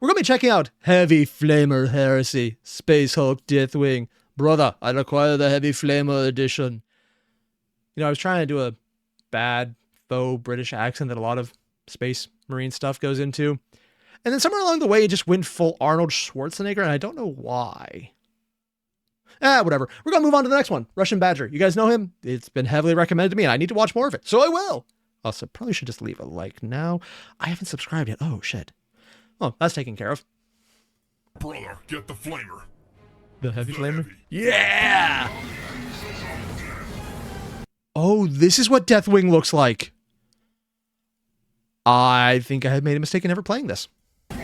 We're going to be checking out Heavy Flamer Heresy, Space Hulk Deathwing. Brother, I require the Heavy Flamer edition. You know, I was trying to do a bad, faux British accent that a lot of Space Marine stuff goes into. And then somewhere along the way, it just went full Arnold Schwarzenegger, and I don't know why. Whatever. We're going to move on to the next one. RussianBadger. You guys know him? It's been heavily recommended to me, and I need to watch more of it, so I will. Also, probably should just leave a like now. I haven't subscribed yet. Oh, shit. Oh, that's taken care of. Brother, get the flamer. The heavy flamer? Yeah! Oh, this is what Deathwing looks like. I think I had made a mistake in never playing this. I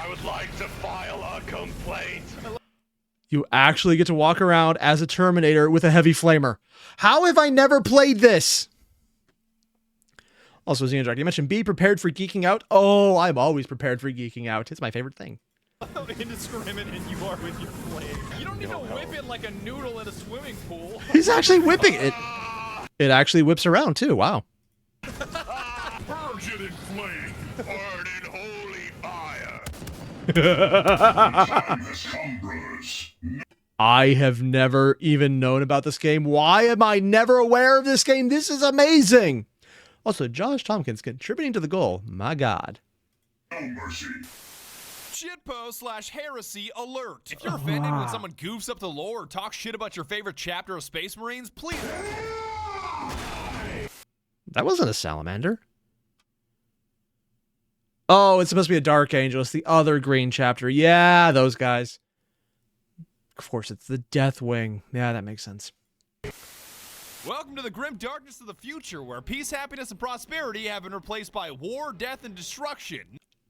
would like to file a complaint. You actually get to walk around as a Terminator with a heavy flamer. How have I never played this? Also, Xenodrag, you mentioned be prepared for geeking out. Oh, I'm always prepared for geeking out. It's my favorite thing. How indiscriminate you are with your flame. You don't need to whip it like a noodle in a swimming pool. He's actually whipping it. It actually whips around too. Wow. Purge it in flame. Burn in holy fire. I have never even known about this game. Why am I never aware of this game? This is amazing. Also, Josh Tompkins contributing to the goal. My God. No mercy. Shitpost/heresy alert. If you're offended when someone goofs up the lore or talks shit about your favorite chapter of Space Marines, please. That wasn't a salamander. Oh, it's supposed to be a Dark Angel. It's the other green chapter. Yeah, those guys. Of course, it's the Deathwing. Yeah, that makes sense. Welcome to the grim darkness of the future, where peace, happiness, and prosperity have been replaced by war, death, and destruction.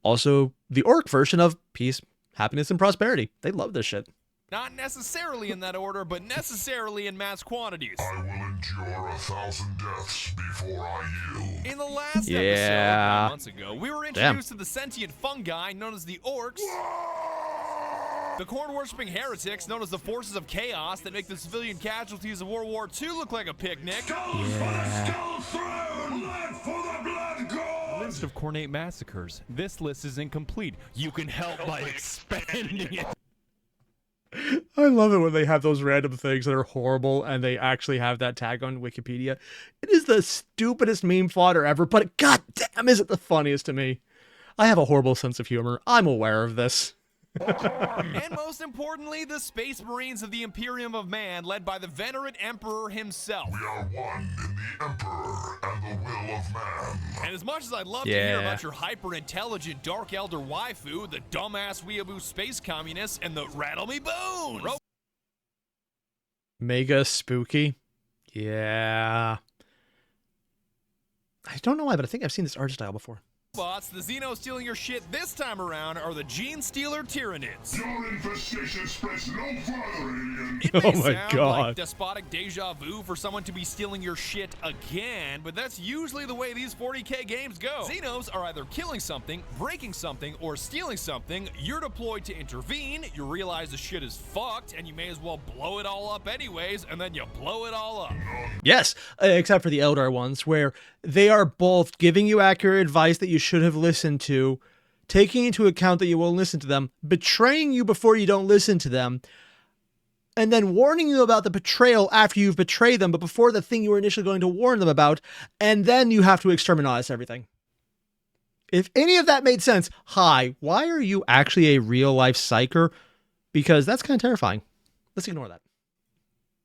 Also, the orc version of peace, happiness, and prosperity. They love this shit. Not necessarily in that order, but necessarily in mass quantities. I will endure 1,000 deaths before I yield. In the last Yeah. episode, 9 months ago, we were introduced to the sentient fungi known as the orcs, the corn-worshipping heretics known as the forces of chaos that make the civilian casualties of World War II look like a picnic. List of cornate massacres. This list is incomplete. You can help by expanding it. I love it when they have those random things that are horrible and they actually have that tag on Wikipedia. It is the stupidest meme fodder ever, but goddamn is it the funniest to me. I have a horrible sense of humor. I'm aware of this. And most importantly, the Space Marines of the Imperium of Man, led by the venerate Emperor himself. We are one in the Emperor and the will of man. And as much as I'd love to hear about your hyper-intelligent Dark Elder waifu, the dumbass weeaboo space communists, and the rattle me bones! Mega spooky. Yeah. I don't know why, but I think I've seen this art style before. Bots, the Xenos stealing your shit this time around are the Gene Stealer Tyranids. Your infestation spreads no further, alien. It may Oh my sound God. like despotic deja vu for someone to be stealing your shit again, but that's usually the way these 40k games go. Xenos are either killing something, breaking something, or stealing something. You're deployed to intervene, you realize the shit is fucked, and you may as well blow it all up anyways, and then you blow it all up. Yes, except for the Eldar ones, where they are both giving you accurate advice that you should have listened to, taking into account that you won't listen to them, betraying you before you don't listen to them, and then warning you about the betrayal after you've betrayed them, but before the thing you were initially going to warn them about, and then you have to exterminate everything. If any of that made sense, hi, why are you actually a real-life psyker? Because that's kind of terrifying. Let's ignore that.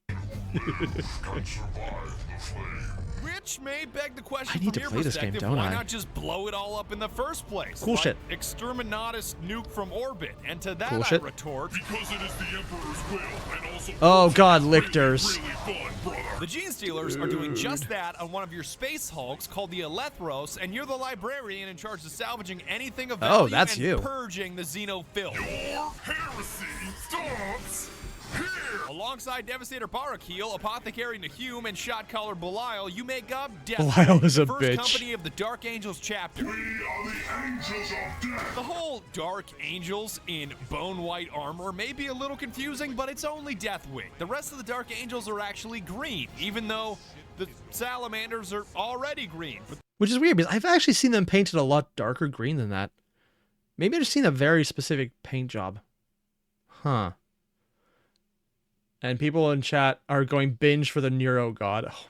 Can survive the flame. Which may beg the question I need from to your play this game, perspective, don't why I? not just blow it all up in the first place? Cool Like shit. Exterminatus nuke from orbit. And to that Cool I shit. retort, Because it is the Emperor's will, and also Oh God, really, lictors. really fun, brother. the Gene Stealers are doing just that on one of your space hulks called the Elethros, and you're the librarian in charge of salvaging anything of value that's and you. purging the Xeno filth. Your heresy starts here. Alongside Devastator Barakeel, Apothecary Nahum, and Shotcaller Belial, you make up Belial Deathwing, is the a first bitch. company of the Dark Angels chapter. We are the angels of death. The whole Dark Angels in bone-white armor may be a little confusing, but it's only Deathwing. The rest of the Dark Angels are actually green, even though The salamanders are already green. Which is weird, because I've actually seen them painted a lot darker green than that. Maybe I've just seen a very specific paint job. Huh. And people in chat are going binge for the Nero God. Oh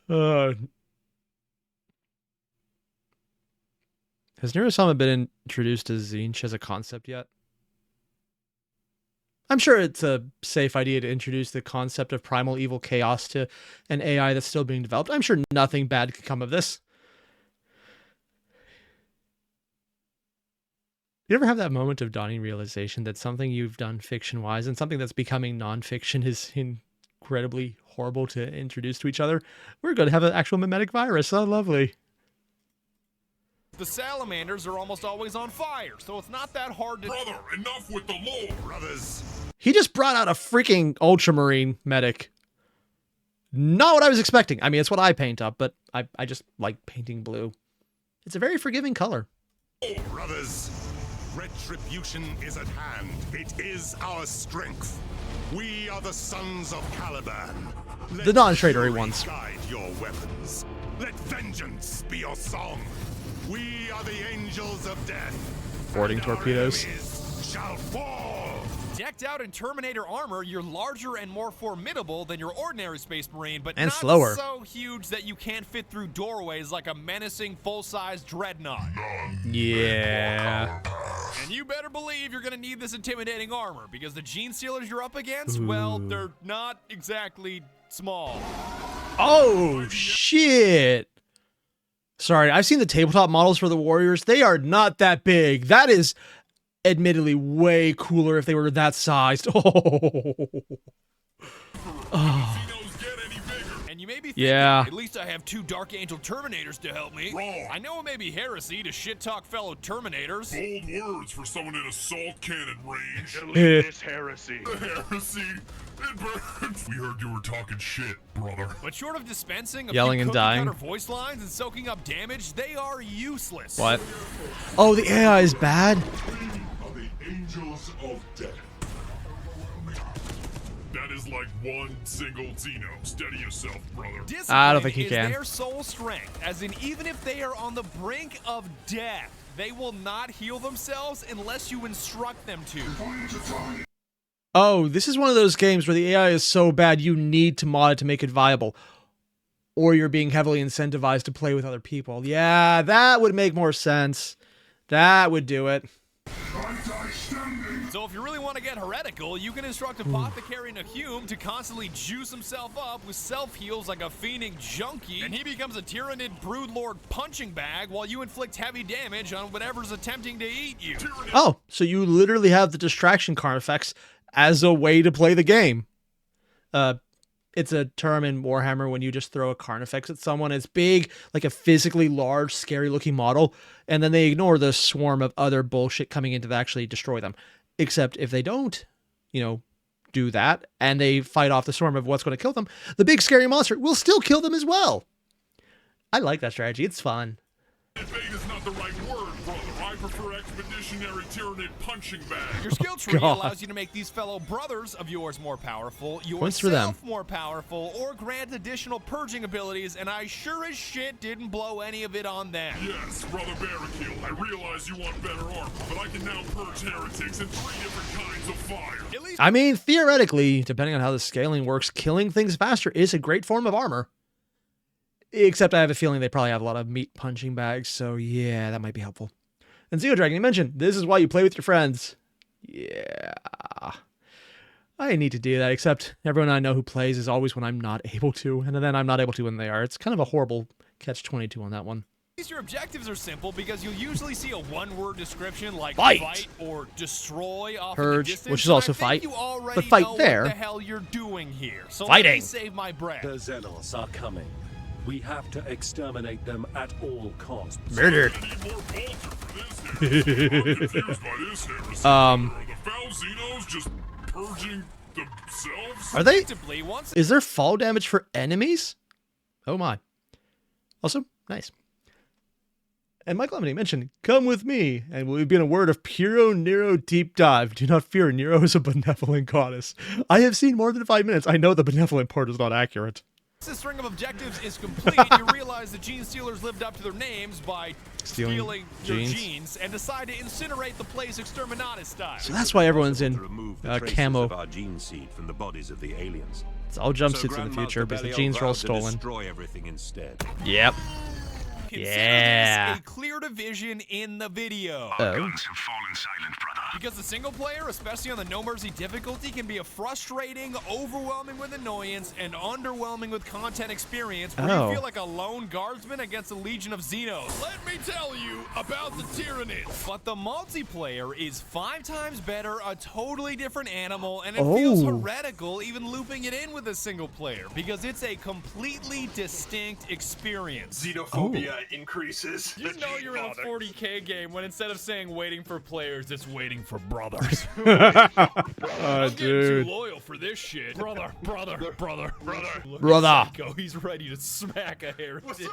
my god. Has Nero Sama been introduced to Tzeentch as a concept yet? I'm sure it's a safe idea to introduce the concept of primal evil chaos to an AI that's still being developed. I'm sure nothing bad could come of this. You ever have that moment of dawning realization that something you've done fiction-wise and something that's becoming non-fiction is incredibly horrible to introduce to each other? We're going to have an actual mimetic virus. Oh, lovely. The salamanders are almost always on fire, so it's not that hard to... Brother, enough with the lore, brothers. He just brought out a freaking ultramarine medic. Not what I was expecting. I mean, it's what I paint up, but I just like painting blue. It's a very forgiving color. Brothers, retribution is at hand. It is our strength. We are the sons of Caliban. Let The non-traitory fury ones. Guide your weapons. Let vengeance be your song. We are the angels of death. Boarding and our torpedoes. enemies shall fall. Decked out in Terminator armor, you're larger and more formidable than your ordinary Space Marine, but And not slower. so huge that you can't fit through doorways like a menacing full-size dreadnought. Yeah. And you better believe you're gonna need this intimidating armor, because the gene sealers you're up against, well, they're not exactly small. Oh, shit. Sorry, I've seen the tabletop models for the Warriors. They are not that big. That is admittedly way cooler if they were that sized. Oh. And you may be thinking, Yeah. at least I have 2 Dark Angel Terminators to help me. Wrong. I know it may be heresy to shit-talk fellow Terminators. Bold words for someone in assault cannon range. Eh. This heresy. Heresy. It burns. We heard you were talking shit, brother. But short of dispensing a Yelling few and dying. cookie-cutter voice lines and soaking up damage, they are useless. What? Oh, the AI is bad? Of the angels of death. That is like one single Xeno. Steady yourself, brother. Discipline I don't think he is can. their sole strength, as in even if they are on the brink of death, they will not heal themselves unless you instruct them to. Oh, this is one of those games where the AI is so bad you need to mod it to make it viable. Or you're being heavily incentivized to play with other people. Yeah, that would make more sense. That would do it. So if you really want to get heretical, you can instruct Apothecary Nahum to constantly juice himself up with self-heals like a fiending junkie, and he becomes a Tyranid Broodlord punching bag while you inflict heavy damage on whatever's attempting to eat you. Oh, so you literally have the distraction carnifex as a way to play the game. It's a term in Warhammer when you just throw a carnifex at someone. It's big, like a physically large, scary-looking model, and then they ignore the swarm of other bullshit coming in to actually destroy them. Except if they don't, do that, and they fight off the swarm of what's going to kill them, the big scary monster will still kill them as well. I like that strategy. It's fun. Evade is not the right word, brother. I prefer expeditionary Tyranid punching bag. Your skill tree God. allows you to make these fellow brothers of yours more powerful, Points for them. yourself more powerful, or grant additional purging abilities, and I sure as shit didn't blow any of it on them. Yes, brother Barrakill, I realize you want better armor, but I can now purge heretics in 3 different kinds of fire. At least I mean, theoretically, depending on how the scaling works, killing things faster is a great form of armor. Except I have a feeling they probably have a lot of meat punching bags, so yeah, that might be helpful. And Zeo Dragon, you mentioned, this is why you play with your friends. Yeah. I need to do that, except everyone I know who plays is always when I'm not able to, and then I'm not able to when they are. It's kind of a horrible catch-22 on that one. At least your objectives are simple, because you'll usually see a one-word description like Fight. or destroy off Purge, in the distance, which is and also I think fight, you already but fight know there. what the hell you're doing here. So Fighting. let me save my breath. The Xenos are coming. We have to exterminate them at all costs. Murder. I need more bolter for this heresy. I'm confused by this heresy. Are the foul Xenos just purging themselves? Are they? Predictably, once Is there fall damage for enemies? Oh my. Also, nice. And Michael Lemony mentioned, come with me, and we'll be in a word of Puro Nero deep dive. Do not fear, Nero is a benevolent goddess. I have seen more than 5 minutes. I know the benevolent part is not accurate. This string of objectives is complete, you realize the gene stealers lived up to their names by stealing your genes and decide to incinerate the place exterminatus style. So that's why everyone's in camo. Of our gene seed from the bodies of the aliens. It's all jumpsuits in the future because the genes are all stolen. Destroy everything instead. Yep. Consider this a clear division in the video. Our guns have fallen silent, brother. Because the single player, especially on the No Mercy difficulty, can be a frustrating, overwhelming with annoyance, and underwhelming with content experience where you feel like a lone guardsman against a legion of Xenos. Let me tell you about the Tyrannids. But the multiplayer is 5 times better, a totally different animal, and it feels heretical even looping it in with a single player because it's a completely distinct experience. Xenophobia increases. You know you're in a 40K game when instead of saying waiting for players, it's waiting for brothers. I'm getting too loyal for this shit. Brother. He's ready to smack a heretic.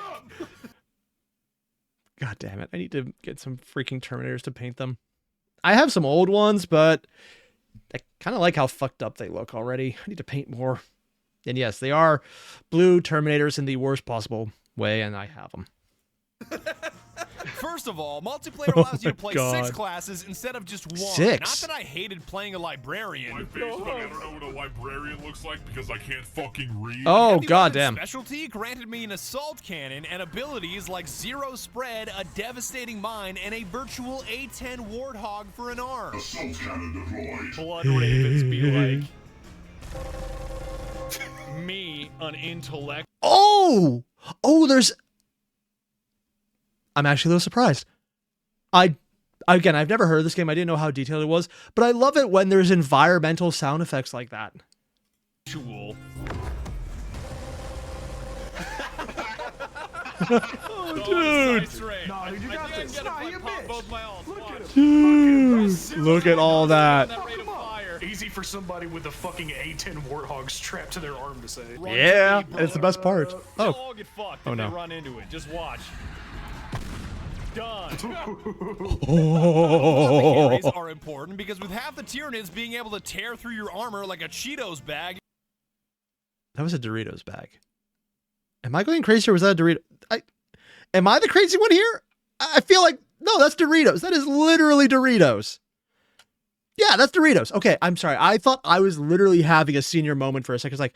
God damn it. I need to get some freaking Terminators to paint them. I have some old ones, but I kind of like how fucked up they look already. I need to paint more. And yes, they are blue Terminators in the worst possible way, and I have them. First of all, multiplayer allows you to play 6 classes instead of just 1. 6? Not that I hated playing a librarian. My face, but I don't know what a librarian looks like because I can't fucking read. Oh, goddamn. Specialty granted me an assault cannon and abilities like zero spread, a devastating mine, and a virtual A10 warthog for an arm. Assault cannon deployed. Blood ravens be like me, an intellect. Oh, there's... I'm actually a little surprised. Again, I've never heard of this game. I didn't know how detailed it was, but I love it when there's environmental sound effects like that. Cool. Dude. no, you got this. Nah, you Dude, look at all that. Easy for somebody with a fucking A10 warthog strapped to their arm to say. Yeah, it's the best part. They'll all get fucked if no. they run into it. Just watch. Done. Areas are important because with half the Tyranids being able to tear through your armor like a Cheetos bag. That was a Doritos bag. Am I going crazy or was that a Dorito? Am I the crazy one here? I feel like, no, that's Doritos. That is literally Doritos. Yeah, that's Doritos. Okay, I'm sorry. I thought I was literally having a senior moment for a second. It's like,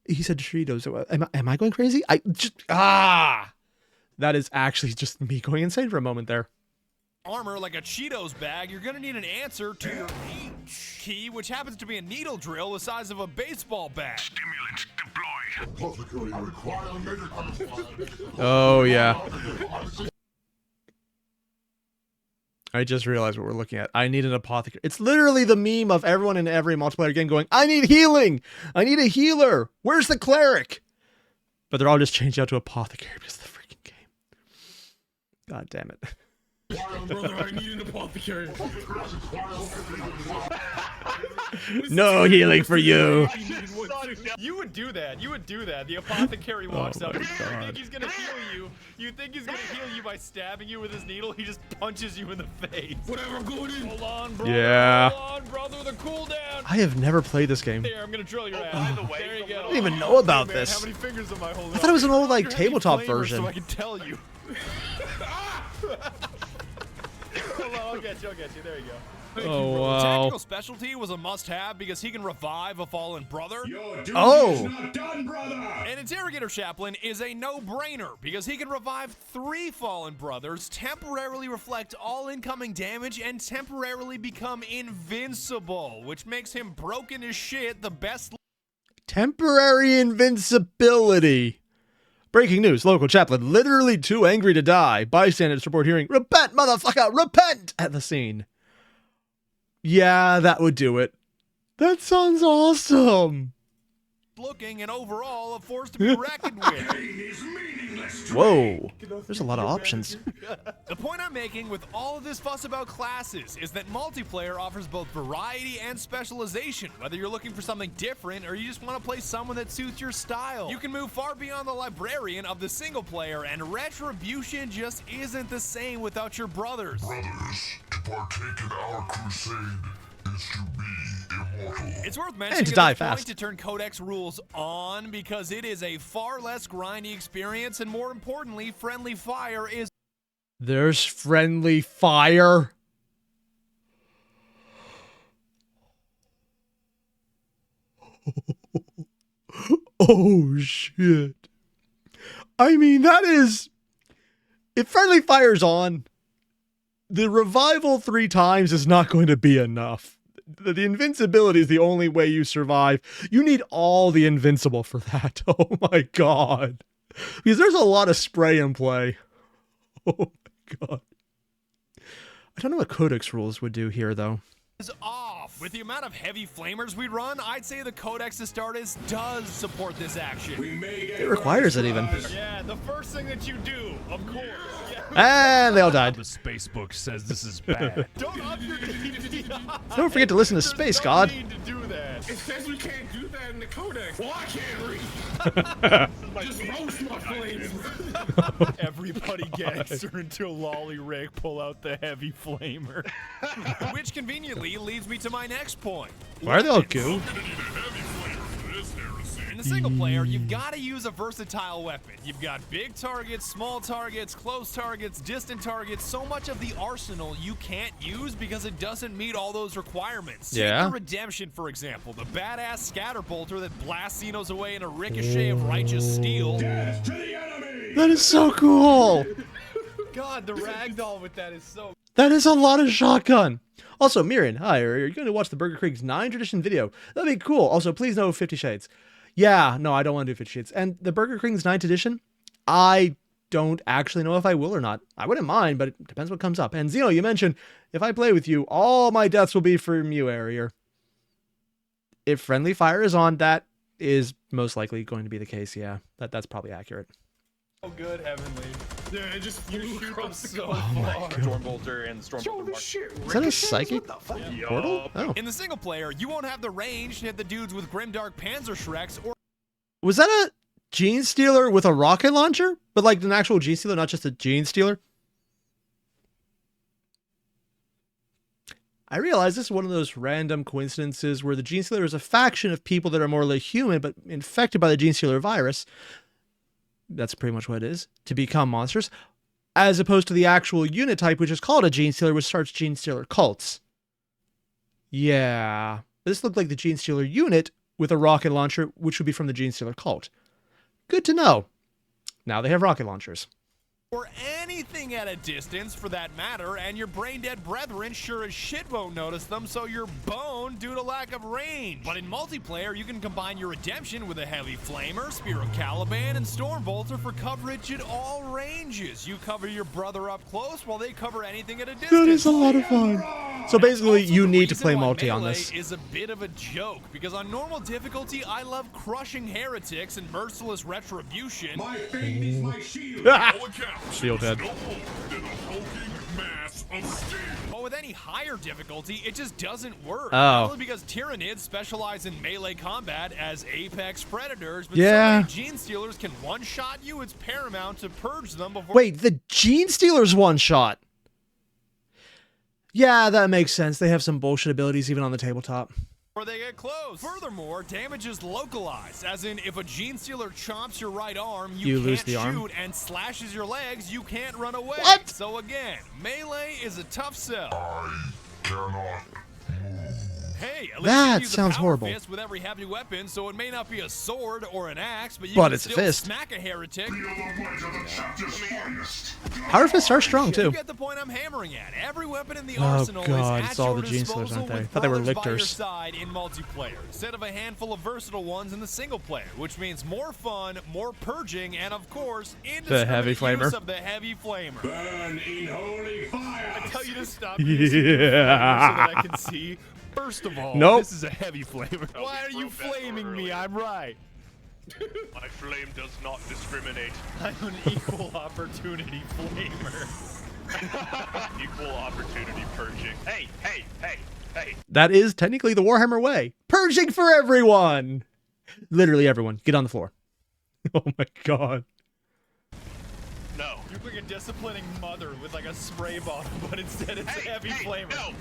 he said Doritos. Am I going crazy? That is actually just me going insane for a moment there. Armor like a Cheetos bag, you're gonna need an answer to your H key, which happens to be a needle drill the size of a baseball bat. Stimulant deployed. Oh, yeah. I just realized what we're looking at. I need an apothecary. It's literally the meme of everyone in every multiplayer game going, I need healing. I need a healer. Where's the cleric? But they're all just changed out to apothecary because of the freaking game. God damn it. Brother, I need an apothecary. No healing for you. You would do that. You would do that. The apothecary walks up. You think he's gonna heal you. You think he's gonna heal you by stabbing you with his needle. He just punches you in the face. Whatever, I'm going in. Hold on, brother. Yeah. Hold on, brother. The cooldown. I have never played this game. There, I'm gonna drill your ass. By the way, there you go. I didn't even know about Man, this. how many fingers am I holding? I thought it was an old like You're tabletop having flamers, version. So I can tell you. Hold on, I'll get you. There you go. Oh, wow. Tactical specialty was a must-have because he can revive a fallen brother. Your duty Oh. is not done, brother. An interrogator chaplain is a no-brainer because he can revive 3 fallen brothers, temporarily reflect all incoming damage, and temporarily become invincible, which makes him broken as shit, the best. Temporary invincibility. Breaking news, local chaplain literally too angry to die. Bystanders report hearing, repent, motherfucker, repent, at the scene. Yeah, that would do it. That sounds awesome. Looking and overall a force to be reckoned with. Whoa, there's a lot of options. The point I'm making with all of this fuss about classes is that multiplayer offers both variety and specialization, whether you're looking for something different or you just want to play someone that suits your style. You can move far beyond the librarian of the single player, and retribution just isn't the same without your brothers. Brothers, to partake in our crusade is to be immortal. It's worth mentioning to die at this point fast. to turn Codex rules on because it is a far less grindy experience, and more importantly, friendly fire is There's friendly fire. Oh, shit. I mean, that is... If friendly fire's on, the revival 3 times is not going to be enough. The invincibility is the only way you survive. You need all the invincible for that. Oh my god. Because there's a lot of spray in play. Oh my god. I don't know what Codex rules would do here, though. off. With the amount of heavy flamers we run, I'd say the Codex Astartes does support this action. It requires it even. Yeah, the first thing that you do, of course. Yeah. And they all died. The space book says this is bad. Don't up your Don't forget to listen to Space God. need to do that. It says we can't do that in the Codex. Well, I can't read. Just roast my flames. Everybody gangster until Lolly Rick pull out the heavy flamer. Which conveniently leads me to my next point. Why are they all goo? Gonna need a heavy flamer for this heresy. In the single player, you've got to use a versatile weapon. You've got big targets, small targets, close targets, distant targets, so much of the arsenal you can't use because it doesn't meet all those requirements. Yeah. Take the Redemption, for example, the badass scatterbolter that blasts Xenos away in a ricochet of righteous steel. That is so cool. God, the ragdoll with that is so... That is a lot of shotgun. Also, Miriam, hi, are you going to watch the Burger Kriegs 9 tradition video? That'd be cool. Also, please no 50 Shades. Yeah, no, I don't want to do 50 Shades. And the Burger Kriegs 9th edition, I don't actually know if I will or not. I wouldn't mind, but it depends what comes up. And Zeno, you mentioned, if I play with you, all my deaths will be from you, Airier. If friendly fire is on, that is most likely going to be the case, yeah. That's probably accurate. Oh, good, Heavenly. Yeah, it just flew You shoot them across the so car. far. Stormbolter and Stormbolter Yo, this Mark. shit Is that a ricochets? psychic What the fuck? portal? Oh. In the single player, you won't have the range to hit the dudes with Grimdark Panzer Shreks or Was that a Gene Stealer with a rocket launcher? But like an actual Gene Stealer, not just a Gene Stealer? I realize this is one of those random coincidences where the Gene Stealer is a faction of people that are more like human, but infected by the Gene Stealer virus. That's pretty much what it is, to become monsters. As opposed to the actual unit type, which is called a Gene Stealer, which starts Gene Stealer cults. Yeah. This looked like the Gene Stealer unit with a rocket launcher, which would be from the Gene Stealer cult. Good to know. Now they have rocket launchers. anything at a distance for that matter, and your brain-dead brethren sure as shit won't notice them, so you're boned due to lack of range. But in multiplayer, you can combine your Redemption with a Heavy Flamer, Spear of Caliban, and Stormbolter for coverage at all ranges. You cover your brother up close while they cover anything at a distance. That is a lot of fun. So basically, Also, you the need to reason play why multi on Melee this. is a bit of a joke, because on normal difficulty, I love crushing heretics and merciless retribution. My faith is my shield. All accounts, Shield head. no more than a hulking mass of steel. But with any higher difficulty, it just doesn't work. Oh. Not only because Tyranids specialize in melee combat as apex predators, but Yeah. so many Gene Stealers can one-shot you, it's paramount to purge them before... Wait, the Gene Stealer's one shot. Yeah, that makes sense. They have some bullshit abilities even on the tabletop. Before they get close. Furthermore, damage is localized, as in if a Gene Stealer chomps your right arm, you You can't lose the arm. shoot, and slashes your legs, you can't run away. What? So again, melee is a tough sell. I cannot move. Hey, at least That you can use sounds a power horrible. fist with every heavy weapon, so it may not be a sword or an axe, but you But can it's a still fist. smack a heretic. Feel the might of the chapter's finest. Power fists are strong You too. get the point I'm hammering at. Every weapon in the Oh, arsenal God, is it's at all your the Gene Stealers, disposal aren't they? with Thought they were brothers by your lictors. side in multiplayer, instead of a handful of versatile ones in the single player, which means more fun, more purging, and of course, The heavy indiscriminate use flamer. of the heavy flamer. Burn in holy fire. I tell you to stop using the flamer so that I can see. First of all, Nope. this is a heavy flamer. Why are you flaming me? I'm right. My flame does not discriminate. I'm an equal opportunity flamer. Equal opportunity purging. Hey, hey, hey, hey. That is technically the Warhammer way. Purging for everyone. Literally everyone. Get on the floor. Oh my god. No. You're like a disciplining mother with like a spray bottle, but instead it's heavy flamer.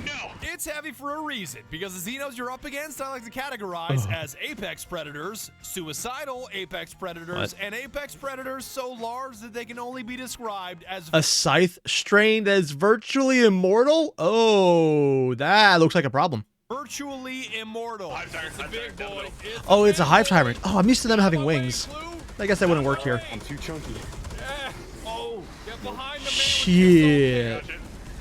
No, it's heavy for a reason, because the Xenos you're up against I like to categorize as apex predators, suicidal apex predators, and apex predators so large that they can only be described as a scythe strain that is virtually immortal? Oh, that looks like a problem. virtually immortal. It's a big boy. Oh, it's a hive tyrant. Oh, I'm used to them having wings. I guess that wouldn't work here. I'm too chunky. Oh, get behind the man. Shit.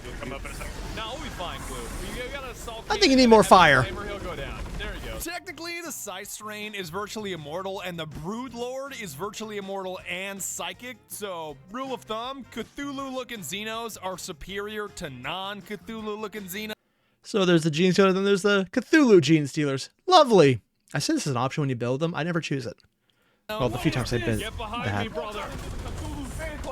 You'll come up in a second. No, we'll be fine, Blue. You got assault. I think you need more fire. He'll go down. There you go. Technically, the Scythe Strain is virtually immortal, and the Brood Lord is virtually immortal and psychic. So, rule of thumb, Cthulhu-looking Xenos are superior to non-Cthulhu-looking Xenos. So there's the Gene Stealer, and then there's the Cthulhu Gene Stealers. Lovely. I said this is an option when you build them. I never choose it. Well, the few times I've been Get behind me, brother.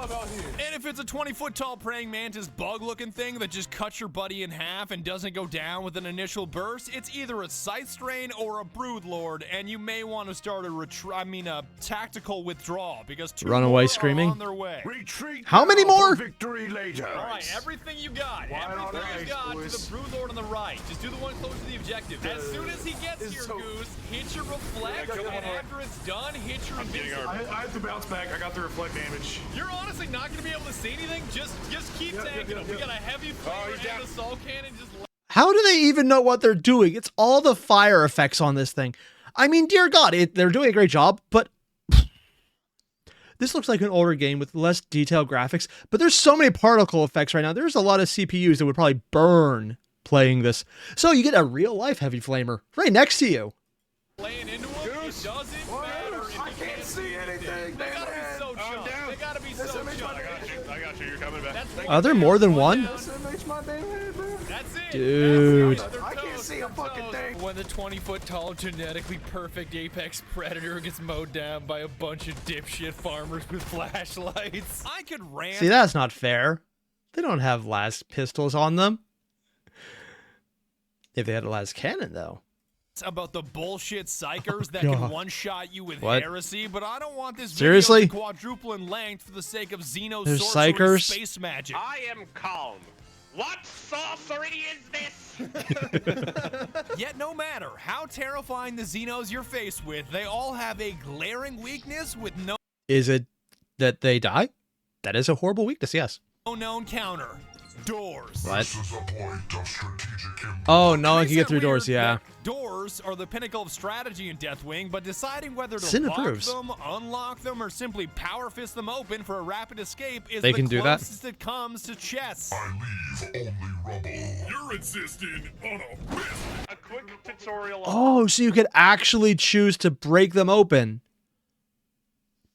And if it's a 20-foot tall praying mantis bug-looking thing that just cuts your buddy in half and doesn't go down with an initial burst, it's either a Scythe Strain or a Brood Lord, and you may want to start a tactical withdrawal, because two Runaway more are screaming. on their way. Retreat. How many now more? for Victory later. All right, everything you got. Everything you got to the Brood Lord on the right. Just do the one close to the objective. As soon as he gets here, Goose, hit your reflect, and after it's done, hit your invincible. I have to bounce back. I got the reflect damage. You're honestly not going to be able to see anything. Just keep tanking them. We got a heavy flamer and an assault cannon. Just How do they even know what they're doing? It's all the fire effects on this thing. I mean, dear God, they're doing a great job, but this looks like an older game with less detailed graphics, but there's so many particle effects right now. There's a lot of CPUs that would probably burn playing this. So you get a real-life heavy flamer right next to you. laying into him. It doesn't matter. I can't see anything. They gotta be so chunked. They gotta be so chunked. I got you. You're coming back. Are there more than one? That's it. Dude. I can't see a fucking thing. When the 20-foot tall, genetically perfect apex predator gets mowed down by a bunch of dipshit farmers with flashlights. I could rant. See, that's not fair. They don't have las pistols on them. If they had a las cannon, though. About the bullshit psychers that can one-shot you with heresy, but I don't want this Seriously? video to quadruple in length for the sake of Xeno There's sorcery psychers? space magic. I am calm. What sorcery is this? Yet no matter how terrifying the Xenos you're faced with, they all have a glaring weakness with no Is it that they die? That is a horrible weakness, yes. known counter. Doors. What? This is a point of strategic importance. Oh, no one Isn't can get it through doors, weird yeah. that doors are the pinnacle of strategy in Deathwing, but deciding whether to Sin lock approves. them, unlock them, or simply power fist them open for a rapid escape is They the can do that? closest it comes to chess. I leave only rubble. You're insisting on a fist. A quick tutorial. Oh, so you could actually choose to break them open.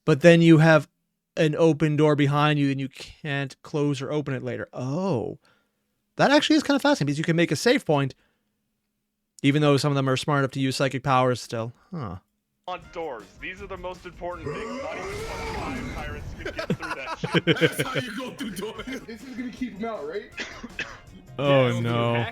But then you have an open door behind you and you can't close or open it later. Oh. That actually is kind of fascinating because you can make a save point, even though some of them are smart enough to use psychic powers still. Huh. On doors. These are the most important things. Not even fucking time pirates can get through that shit. That's how you go through doors. This is gonna keep him out, right? Oh, no.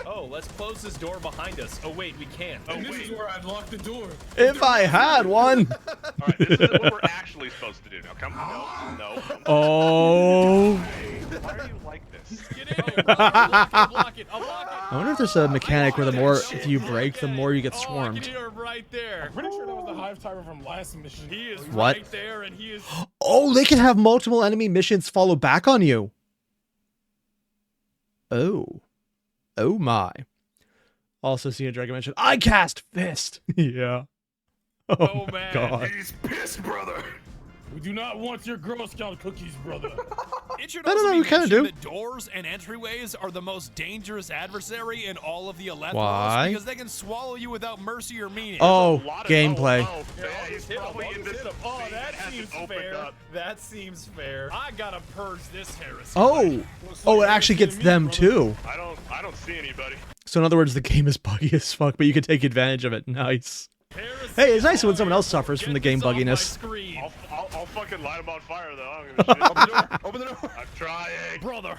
Oh, let's close this door behind us. Oh, wait, we can't. And this is where I'd lock the door. If I had one. All right, this is what we're actually supposed to do. Now, come on. No. Oh. Why are you like this? Get in here, brother. I'll block it. I'll block it. I wonder if there's a mechanic where the more if you break, the more you get Oh, I can swarmed. hear him right there. I'm pretty sure that was the hive timer from last mission. He is What? right there, and he is... Oh, they can have multiple enemy missions follow back on you. Oh. Oh my. Also see a dragon mention. I cast fist. Yeah. Oh, man. God. He's pissed, brother. We do not want your Girl Scout cookies, brother. It should I don't also know, be we kinda mentioned do. that doors and entryways are the most dangerous adversary in all of the Eletros. Why? Because they can swallow you without mercy or meaning. Oh, gameplay. Yeah, he's probably in this Oh, thing that hasn't seems opened fair. up. That seems fair. I gotta purge this heresy. Oh. Oh, it actually gets them too. I don't see anybody. So in other words, the game is buggy as fuck, but you can take advantage of it. Nice. Heresy Hey, it's nice when hard. someone else suffers from the Get game this off my bugginess. I'll screen. fucking light him on fire though. I don't give a shit. Open the door. I'm trying. Brother,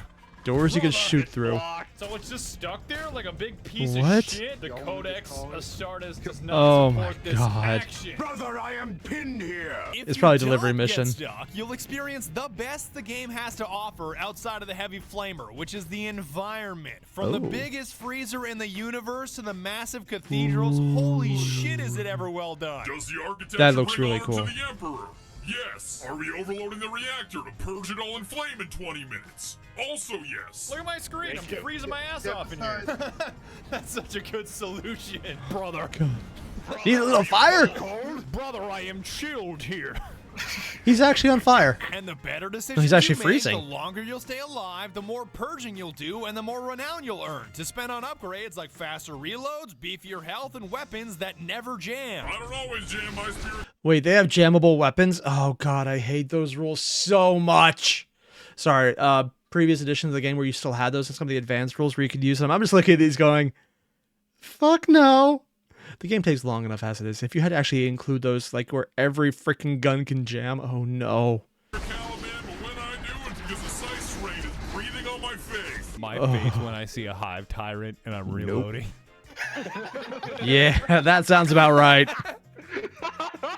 Doors you can shoot through. So it's just stuck there like a big piece What? of shit? The Codex Astartes does not Oh my support this God. action. Brother, I am pinned here. If It's you probably a delivery don't mission. Get stuck, you'll experience the best the game has to offer outside of the heavy flamer, which is the environment. From the Oh. biggest freezer in the universe to the massive cathedrals, holy shit is it ever well done. Does the architecture That looks bring really honor cool. to the Emperor? Yes. Are we overloading the reactor to purge it all in flame in 20 minutes? Also yes. Look at my screen. I'm freezing my ass off in here. That's such a good solution, brother. Need a little fire? Brother, I am chilled here. He's actually on fire. And the better decisions No, he's actually you freezing. make, the longer you'll stay alive, the more purging you'll do, and the more renown you'll earn to spend on upgrades like faster reloads, beefier health, and weapons that never jam. I don't always jam my spirit. Wait, they have jammable weapons? Oh god, I hate those rules so much. Sorry, previous editions of the game where you still had those and some of the advanced rules where you could use them. I'm just looking at these going, fuck no. The game takes long enough as it is. If you had to actually include those, like, where every freaking gun can jam, oh no. Caliban, but when I do, it's because the sice rain is breathing on my face. My face when I see a hive tyrant and I'm reloading. Yeah, that sounds about right.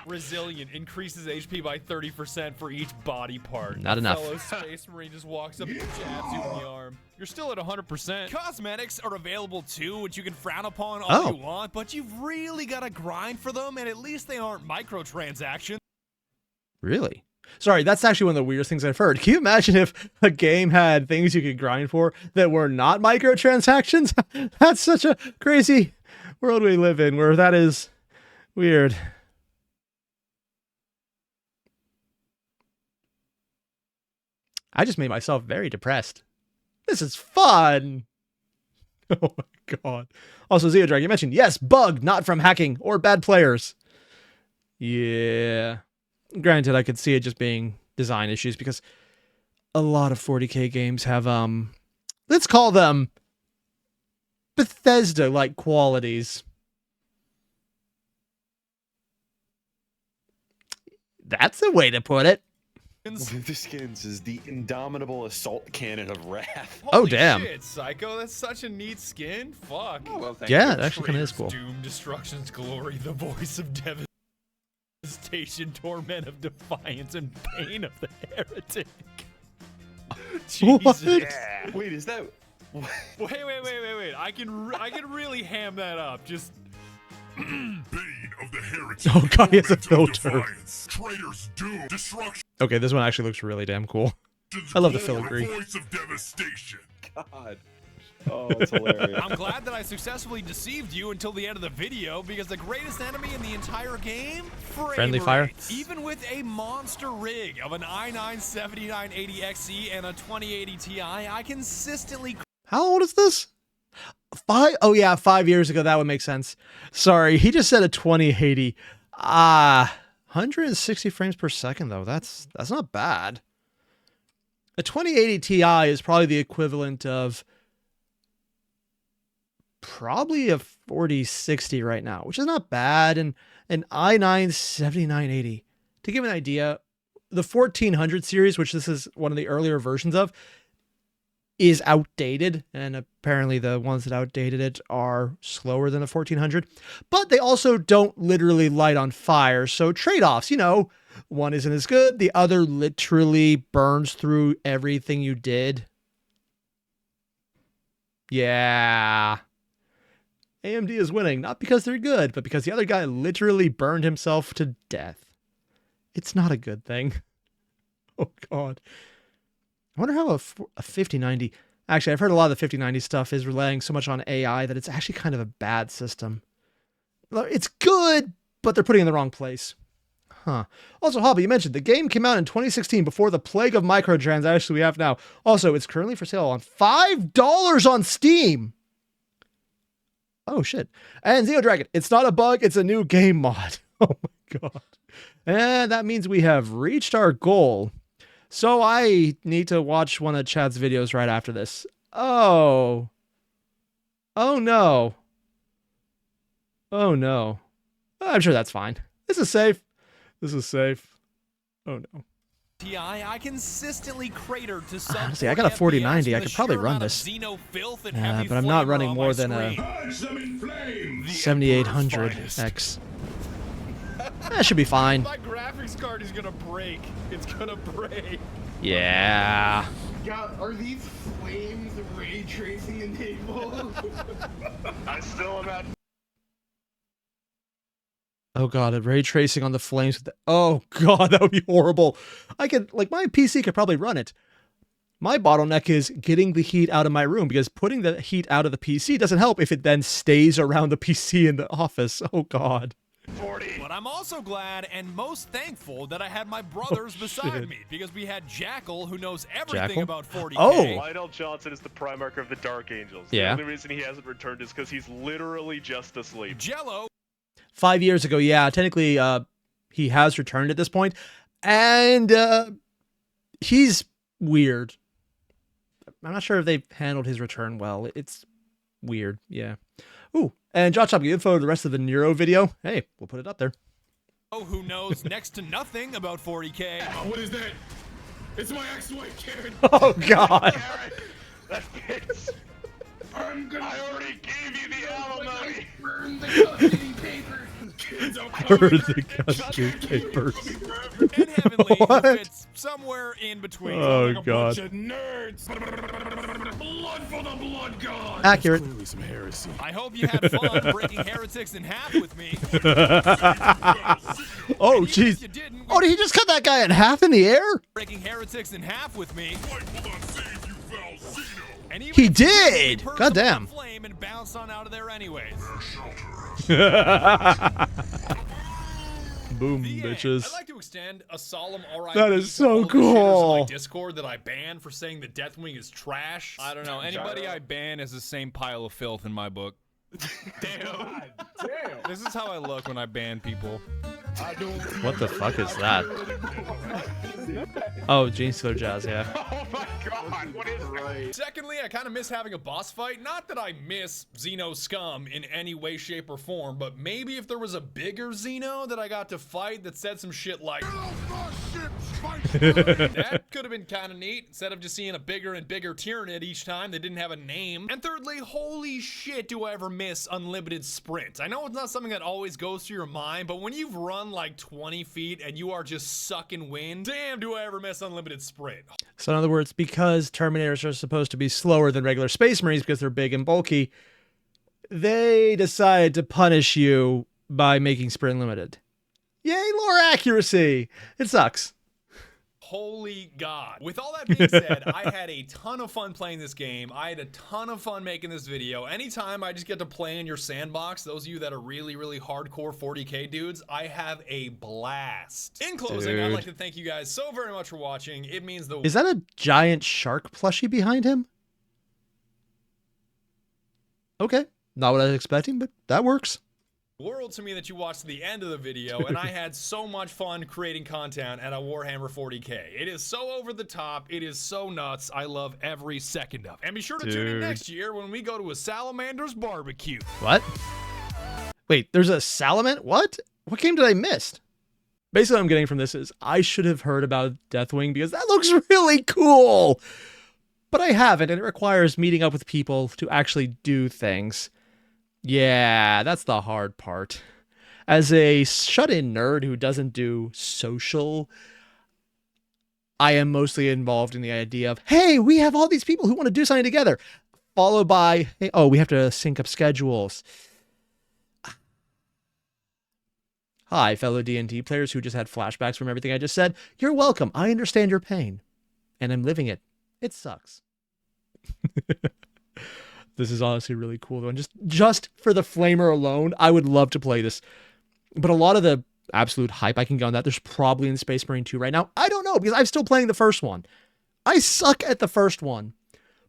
Resilient increases HP by 30% for each body part. Not enough. Fellow space marine just walks up and jabs you in the arm. You're still at 100%. Cosmetics are available too, which you can frown upon all Oh. you want, but you've really got to grind for them, and at least they aren't microtransactions. Really? Sorry, that's actually one of the weirdest things I've heard. Can you imagine if a game had things you could grind for that were not microtransactions? That's such a crazy world we live in where that is weird. I just made myself very depressed. This is fun. Oh my god. Also, Zeodrag, you mentioned, yes, bug, not from hacking or bad players. Yeah. Granted, I could see it just being design issues because a lot of 40k games have, let's call them Bethesda-like qualities. That's a way to put it. The skins is the indomitable assault cannon of wrath. Oh, Holy damn. shit, Psycho, that's such a neat skin. Fuck. Oh, well, thank Yeah, you. it actually kind of is cool. Doom, destruction's glory, the voice of devastation, torment of defiance, and pain of the heretic. Jesus. What? Yeah. Wait, is that? Wait. I can really ham that up. Just Bane of the heretic. Oh god, he has a torment of filter. defiance, Traitors doom. Destruction. Okay, this one actually looks really damn cool. I love the glory, filigree. Voice of devastation. God. Oh, that's hilarious. I'm glad that I successfully deceived you until the end of the video, because the greatest enemy in the entire game, Friendly fire? rates. Even with a monster rig of an i9-7980XE and a 2080 Ti, I consistently How old is this? 5? Oh yeah, 5 years ago. That would make sense. Sorry, he just said a 2080. 160 frames per second though. That's not bad. A 2080 Ti is probably the equivalent of probably a 4060 right now, which is not bad. And an i9-7980. To give an idea, the 1400 series, which this is one of the earlier versions of, is outdated, and apparently the ones that outdated it are slower than a 1400, but they also don't literally light on fire. So trade-offs, you know, one isn't as good, the other literally burns through everything you did. Yeah. AMD is winning, not because they're good, but because the other guy literally burned himself to death. It's not a good thing. Oh god. I wonder how a 5090... Actually, I've heard a lot of the 5090 stuff is relying so much on AI that it's actually kind of a bad system. It's good, but they're putting it in the wrong place. Huh. Also, Hobby, you mentioned the game came out in 2016 before the plague of microtransactions we have now. Also, it's currently for sale on $5 on Steam. Oh, shit. And Xenodragon, it's not a bug, it's a new game mod. Oh my god. And that means we have reached our goal. So I need to watch one of Chad's videos right after this. Oh. Oh no. Oh no. I'm sure that's fine. This is safe. This is safe. Oh no. TI, I consistently cratered to some Honestly, I got a 4090. I could probably run this. But I'm not running more than a 7800X. That should be fine. My graphics card is gonna break. It's gonna break. Yeah. God, are these flames ray tracing enabled? I still am at. Oh god, ray tracing on the flames. Oh god, that would be horrible. I could, like, my PC could probably run it. My bottleneck is getting the heat out of my room, because putting the heat out of the PC doesn't help if it then stays around the PC in the office. Oh god. 40. But I'm also glad and most thankful that I had my brothers beside me, because we had Jackal, who knows everything about 40K. Oh! Lionel Johnson is the Primarch of the Dark Angels. Yeah. The only reason he hasn't returned is because he's literally just asleep. Jello. 5 years ago, yeah, technically, he has returned at this point, and he's weird. I'm not sure if they've handled his return well. It's weird, yeah. Ooh, and Josh, give info of the rest of the Nero video. Hey, we'll put it up there. Oh, who knows next to nothing about 40K. What is that? It's my ex-wife, Karen. Oh god. Karen, that fits. I'm gonna. I already gave you the alimony. Burn the custody papers. Kids, I'm Burn the custody papers. And Heavenly, What? who fits somewhere in between. Oh like a god. bunch of nerds. Blood for the blood god. Accurate. Clearly some heresy. I hope you had fun breaking heretics in half with me. Oh jeez. You didn't. Oh, did he just cut that guy in half in the air? Breaking heretics in half with me. Life will not save you, Val Zeno. And even He if you did! he burst God up in a damn. flame and bounced on out of there anyways. Boom, The end. bitches. I'd like to extend a solemn RIP That is to so all the shitters on my cool. Discord that I banned for saying the Deathwing is trash. I don't know. Anybody I ban is the same pile of filth in my book. Damn. This is how I look when I ban people. What the fuck is that? Oh, Gene Stealer Jazz, yeah. Oh my god, what is that? Secondly, I kind of miss having a boss fight. Not that I miss Xeno scum in any way, shape, or form, but maybe if there was a bigger Xeno that I got to fight that said some shit like, that could have been kind of neat, instead of just seeing a bigger and bigger Tyranid each time that didn't have a name. And thirdly, holy shit, do I ever miss unlimited sprint. I know it's not something that always goes through your mind, but when you've run like 20 feet and you are just sucking wind, damn, do I ever miss unlimited sprint. So in other words, because Terminators are supposed to be slower than regular Space Marines because they're big and bulky, they decided to punish you by making sprint limited. Yay, lore accuracy! It sucks. Holy God. With all that being said, I had a ton of fun playing this game. I had a ton of fun making this video. Anytime I just get to play in your sandbox, those of you that are really, really hardcore 40K dudes, I have a blast. In closing, I'd like to thank you guys so very much for watching. It means the Is that a giant shark plushie behind him? Okay, not what I was expecting, but that works. world to me that you watched to the end of the video, and I had so much fun creating content at a Warhammer 40K. It is so over the top. It is so nuts. I love every second of it. And be sure to tune in next year when we go to a Salamander's barbecue. What? Wait, there's a salamander? What? What game did I miss? Basically, what I'm getting from this is I should have heard about Deathwing because that looks really cool. But I haven't, and it requires meeting up with people to actually do things. Yeah, that's the hard part. As a shut-in nerd who doesn't do social, I am mostly involved in the idea of, hey, we have all these people who want to do something together. Followed by, hey, oh, we have to sync up schedules. Hi, fellow D&D players who just had flashbacks from everything I just said. You're welcome. I understand your pain. And I'm living it. It sucks. This is honestly really cool, though. And just for the Flamer alone, I would love to play this. But a lot of the absolute hype I can get on that, there's probably in Space Marine 2 right now. I don't know, because I'm still playing the first one. I suck at the first one.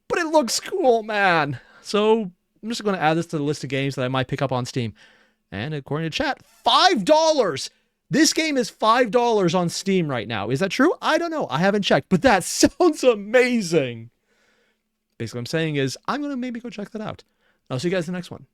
But it looks cool, man. So I'm just going to add this to the list of games that I might pick up on Steam. And according to chat, $5! This game is $5 on Steam right now. Is that true? I don't know. I haven't checked, but that sounds amazing. Basically, what I'm saying is I'm going to maybe go check that out. I'll see you guys in the next one.